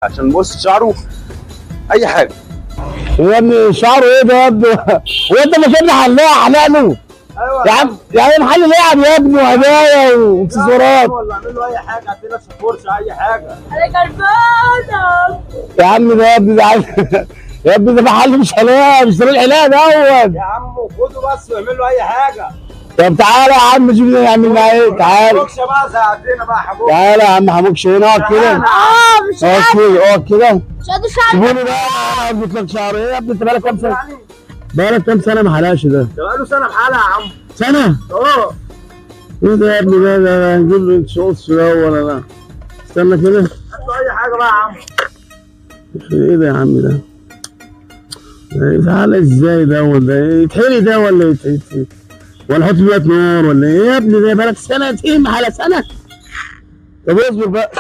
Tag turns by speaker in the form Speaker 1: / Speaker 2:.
Speaker 1: عشان بص شعره اي حاجه.
Speaker 2: يا ابني شعره ايه ده يا ابني؟ وانت مش ابني حلاق له؟
Speaker 1: ايوه
Speaker 2: يا عم يا عم محل لعب يا ابني وهدايا واكسسوارات.
Speaker 1: ولا اعمل له اي حاجه، هات لنا فرشه اي حاجه.
Speaker 3: انا كرفانه
Speaker 2: يا عم ده يا ابني ده يا ابني ده محل مش حلاق، مش طريق الحلاق دوت.
Speaker 1: يا عم خده بس واعمل له اي حاجه.
Speaker 2: طب تعالى يا عم شوف نعمل معاه ايه. تعالى
Speaker 1: فرشه بقى زهقتنا بقى يا حبوب.
Speaker 2: تعالى يا عم حموكش هنا اقعد كده.
Speaker 3: مش
Speaker 2: اقعد
Speaker 3: قادر
Speaker 2: كده اقعد كده.
Speaker 3: مش قادر شعري.
Speaker 2: سيبوني بقى اظبط لك شعر. ايه يا ابني انت بقالك كام سنه؟ بقالك كام سنه ما حلقش ده؟
Speaker 1: ده بقاله سنه بحالها يا عم.
Speaker 2: سنه؟
Speaker 1: اه
Speaker 2: ايه ده يا ابني ده هنجيب له شوتس ده ولا لا؟ استنى كده.
Speaker 1: هات له اي حاجه بقى يا عم.
Speaker 2: ايه ده يا عم ده؟ تعالى ازاي ده ولا ايه؟ يتحرق ده ولا ولا نحط فيه نار ولا ايه؟ يا ابني ده بقالك سنتين محل سنه. طب اصبر بقى.